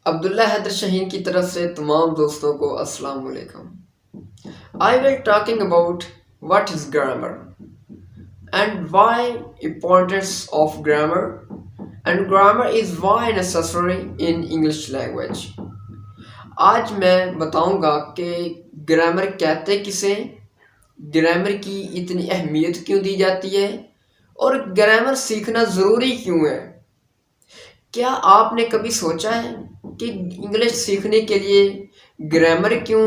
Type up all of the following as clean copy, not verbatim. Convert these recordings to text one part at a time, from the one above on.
عبداللہ حیدر شاہین کی طرف سے تمام دوستوں کو السلام علیکم. I will talking about what is grammar and why importance of grammar and grammar is why necessary in English language. آج میں بتاؤں گا کہ گرامر کہتے کسے، گرامر کی اتنی اہمیت کیوں دی جاتی ہے اور گرامر سیکھنا ضروری کیوں ہے. کیا آپ نے کبھی سوچا ہے کہ انگلش سیکھنے کے لیے گرامر کیوں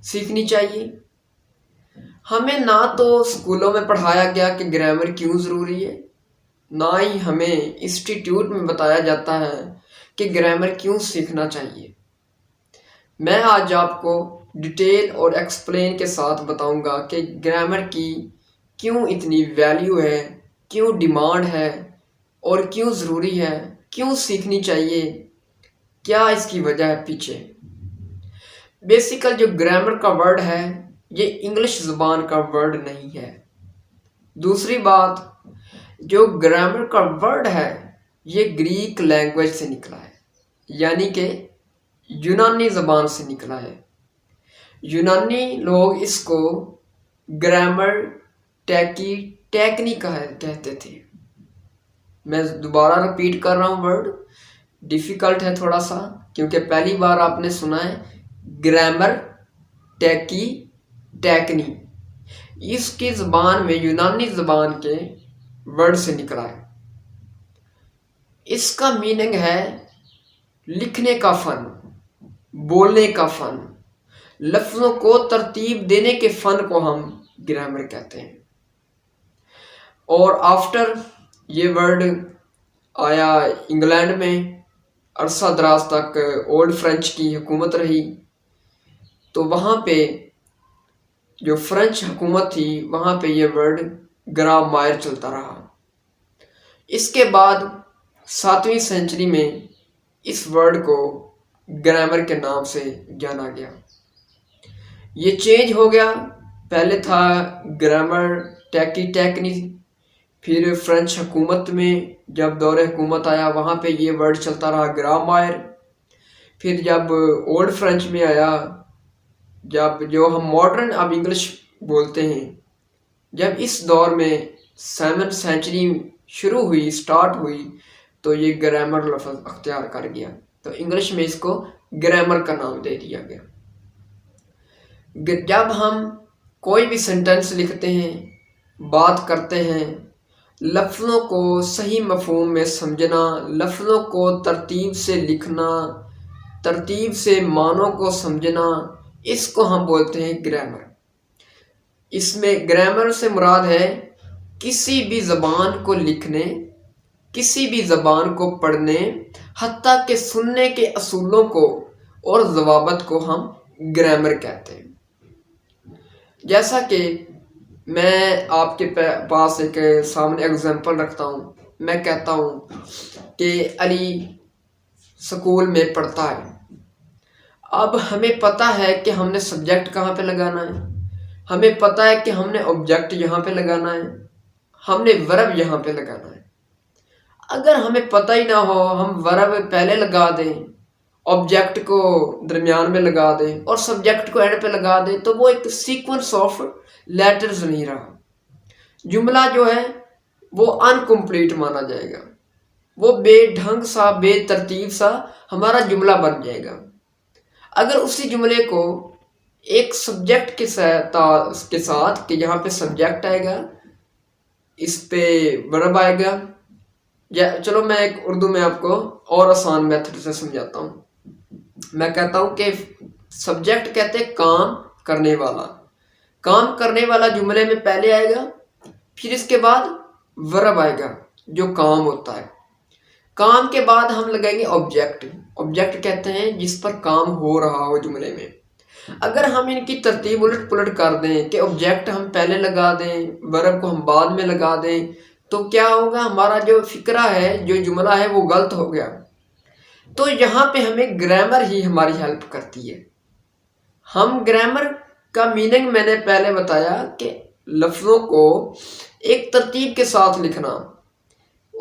سیکھنی چاہیے؟ ہمیں نہ تو اسکولوں میں پڑھایا گیا کہ گرامر کیوں ضروری ہے، نہ ہی ہمیں انسٹیٹیوٹ میں بتایا جاتا ہے کہ گرامر کیوں سیکھنا چاہیے. میں آج آپ کو ڈیٹیل اور ایکسپلین کے ساتھ بتاؤں گا کہ گرامر کی کیوں اتنی ویلیو ہے، کیوں ڈیمانڈ ہے اور کیوں ضروری ہے، کیوں سیکھنی چاہیے، کیا اس کی وجہ ہے پیچھے. بیسیکل جو گرامر کا ورڈ ہے یہ انگلش زبان کا ورڈ نہیں ہے. دوسری بات، جو گرامر کا ورڈ ہے یہ گریک لینگویج سے نکلا ہے، یعنی کہ یونانی زبان سے نکلا ہے. یونانی لوگ اس کو گرامر ٹیکنی کہتے تھے. میں دوبارہ رپیٹ کر رہا ہوں، ورڈ ڈیفیکلٹ ہے تھوڑا سا کیونکہ پہلی بار آپ نے سنا ہے. گرامر ٹیکنی اس کی زبان میں یونانی زبان کے ورڈ سے نکلا ہے. اس کا میننگ ہے لکھنے کا فن، بولنے کا فن، لفظوں کو ترتیب دینے کے فن کو ہم گرامر کہتے ہیں. اور آفٹر یہ ورڈ آیا انگلینڈ میں، عرصہ دراز تک اولڈ فرینچ کی حکومت رہی، تو وہاں پہ جو فرینچ حکومت تھی وہاں پہ یہ ورڈ گرامائر چلتا رہا. اس کے بعد 7ویں سینچری میں اس ورڈ کو گرامر کے نام سے جانا گیا. یہ چینج ہو گیا، پہلے تھا گرامر ٹیکنی، پھر فرینچ حکومت میں جب دور حکومت آیا وہاں پہ یہ ورڈ چلتا رہا گرامائر. پھر جب اولڈ فرینچ میں آیا، جب جو ہم ماڈرن اب انگلش بولتے ہیں، جب اس دور میں 7 سینچری شروع ہوئی، سٹارٹ ہوئی، تو یہ گرامر لفظ اختیار کر گیا. تو انگلش میں اس کو گرامر کا نام دے دیا گیا. جب ہم کوئی بھی سینٹنس لکھتے ہیں، بات کرتے ہیں، لفظوں کو صحیح مفہوم میں سمجھنا، لفظوں کو ترتیب سے لکھنا، ترتیب سے معنوں کو سمجھنا، اس کو ہم بولتے ہیں گرامر. اس میں گرامر سے مراد ہے کسی بھی زبان کو لکھنے، کسی بھی زبان کو پڑھنے، حتیٰ کہ سننے کے اصولوں کو اور ضوابط کو ہم گرامر کہتے ہیں. جیسا کہ میں آپ کے پاس ایک سامنے اگزامپل رکھتا ہوں. میں کہتا ہوں کہ علی سکول میں پڑھتا ہے. اب ہمیں پتہ ہے کہ ہم نے سبجیکٹ کہاں پہ لگانا ہے، ہمیں پتہ ہے کہ ہم نے آبجیکٹ یہاں پہ لگانا ہے، ہم نے ورب یہاں پہ لگانا ہے. اگر ہمیں پتہ ہی نہ ہو، ہم ورب پہلے لگا دیں، آبجیکٹ کو درمیان میں لگا دیں اور سبجیکٹ کو اینڈ پہ لگا دیں، تو وہ ایک سیکوینس آف لیٹرز نہیں رہا. جملہ جو ہے وہ انکمپلیٹ مانا جائے گا، وہ بے ڈھنگ سا، بے ترتیب سا ہمارا جملہ بن جائے گا. اگر اسی جملے کو ایک سبجیکٹ کے ساتھ کہ یہاں پہ سبجیکٹ آئے گا، اس پہ ورب آئے گا، یا چلو میں ایک اردو میں آپ کو اور آسان میتھڈ سے سمجھاتا ہوں. میں کہتا ہوں کہ سبجیکٹ کہتے کام کرنے والا، کام کرنے والا جملے میں پہلے آئے گا، پھر اس کے بعد ورب آئے گا جو کام ہوتا ہے. کام کے بعد ہم لگائیں گے آبجیکٹ. آبجیکٹ کہتے ہیں جس پر کام ہو رہا ہو جملے میں. اگر ہم ان کی ترتیب الٹ پلٹ کر دیں کہ آبجیکٹ ہم پہلے لگا دیں، ورب کو ہم بعد میں لگا دیں، تو کیا ہوگا؟ ہمارا جو فقرہ ہے، جو جملہ ہے، وہ غلط ہو گیا. تو یہاں پہ ہمیں گرامر ہی ہماری ہیلپ کرتی ہے. ہم گرامر کا میننگ میں نے پہلے بتایا کہ لفظوں کو ایک ترتیب کے ساتھ لکھنا،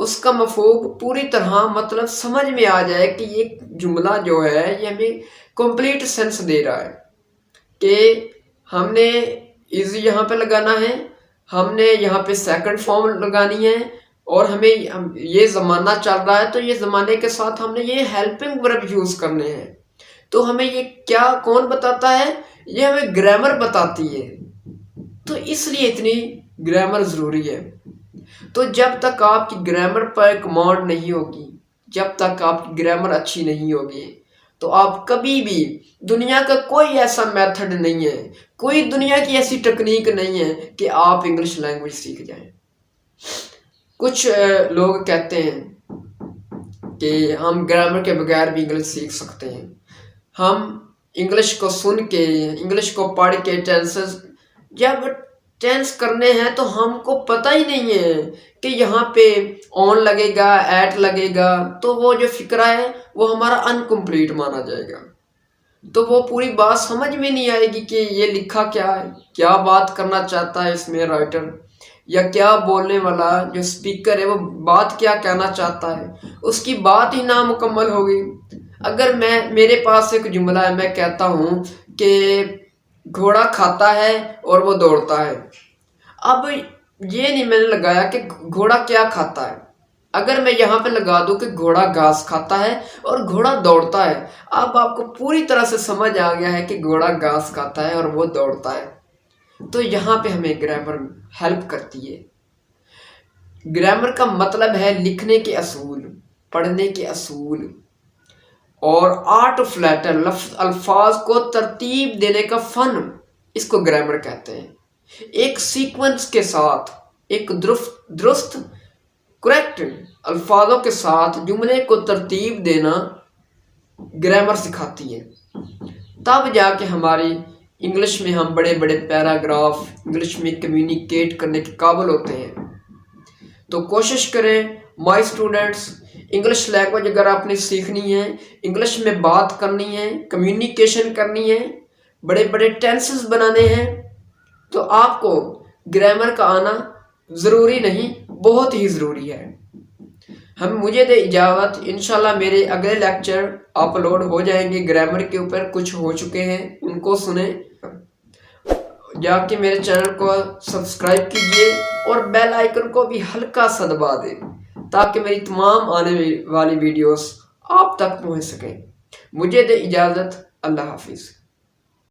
اس کا مفہوم پوری طرح مطلب سمجھ میں آ جائے کہ یہ جملہ جو ہے یہ ہمیں کمپلیٹ سینس دے رہا ہے کہ ہم نے ایزی یہاں پہ لگانا ہے، ہم نے یہاں پہ سیکنڈ فارم لگانی ہے، اور ہمیں یہ زمانہ چل رہا ہے تو یہ زمانے کے ساتھ ہم نے یہ ہیلپنگ ورب یوز کرنے ہیں۔ تو ہمیں یہ کیا کون بتاتا ہے؟ یہ ہمیں گرامر بتاتی ہے۔ تو اس لیے اتنی گرامر ضروری ہے۔ تو جب تک آپ کی گرامر پر کمانڈ نہیں ہوگی، جب تک آپ کی گرامر اچھی نہیں ہوگی، تو آپ کبھی بھی دنیا کا کوئی ایسا میتھڈ نہیں ہے، کوئی دنیا کی ایسی ٹیکنیک نہیں ہے کہ آپ انگلش لینگویج سیکھ جائیں۔ کچھ لوگ کہتے ہیں کہ ہم گرامر کے بغیر بھی انگلش سیکھ سکتے ہیں، ہم انگلش کو سن کے، انگلش کو پڑھ کے ٹینسز جب ٹینس کرنے ہیں تو ہم کو پتہ ہی نہیں ہے کہ یہاں پہ آن لگے گا، ایٹ لگے گا، تو وہ جو فقرہ ہے وہ ہمارا انکمپلیٹ مانا جائے گا، تو وہ پوری بات سمجھ میں نہیں آئے گی کہ یہ لکھا کیا ہے، کیا بات کرنا چاہتا ہے اس میں رائٹر، یا کیا بولنے والا جو اسپیکر ہے وہ بات کیا کہنا چاہتا ہے، اس کی بات ہی نامکمل ہوگی۔ اگر میرے پاس ایک جملہ ہے، میں کہتا ہوں کہ گھوڑا کھاتا ہے اور وہ دوڑتا ہے، اب یہ نہیں میں نے لگایا کہ گھوڑا کیا کھاتا ہے، اگر میں یہاں پہ لگا دوں کہ گھوڑا گھاس کھاتا ہے اور گھوڑا دوڑتا ہے، اب آپ کو پوری طرح سے سمجھ آ گیا ہے کہ گھوڑا گھاس کھاتا ہے اور وہ دوڑتا ہے۔ تو یہاں پہ ہمیں گرامر ہیلپ کرتی ہے۔ گرامر کا مطلب ہے لکھنے کے اصول، پڑھنے کے اصول، اور آرٹ آف لیٹر، الفاظ کو ترتیب دینے کا فن، اس کو گرامر کہتے ہیں۔ ایک سیکوینس کے ساتھ، ایک درست کریکٹ الفاظوں کے ساتھ جملے کو ترتیب دینا گرامر سکھاتی ہے، تب جا کے ہماری انگلش میں ہم بڑے بڑے پیراگراف انگلش میں کمیونیکیٹ کرنے کے قابل ہوتے ہیں۔ تو کوشش کریں مائی اسٹوڈنٹس، انگلش لینگویج اگر آپ نے سیکھنی ہے، انگلش میں بات کرنی ہے، کمیونیکیشن کرنی ہے، بڑے بڑے ٹینسز بنانے ہیں، تو آپ کو گرامر کا آنا ضروری نہیں، بہت ہی ضروری ہے۔ مجھے دے اجازت، انشاءاللہ میرے اگلے لیکچر اپلوڈ ہو جائیں گے گرامر کے اوپر، کچھ ہو چکے ہیں ان کو سنیں، جا کے میرے چینل کو سبسکرائب کیجئے اور بیل آئیکن کو بھی ہلکا سا دبا دیں تاکہ میری تمام آنے والی ویڈیوز آپ تک پہنچ سکیں۔ مجھے دے اجازت، اللہ حافظ۔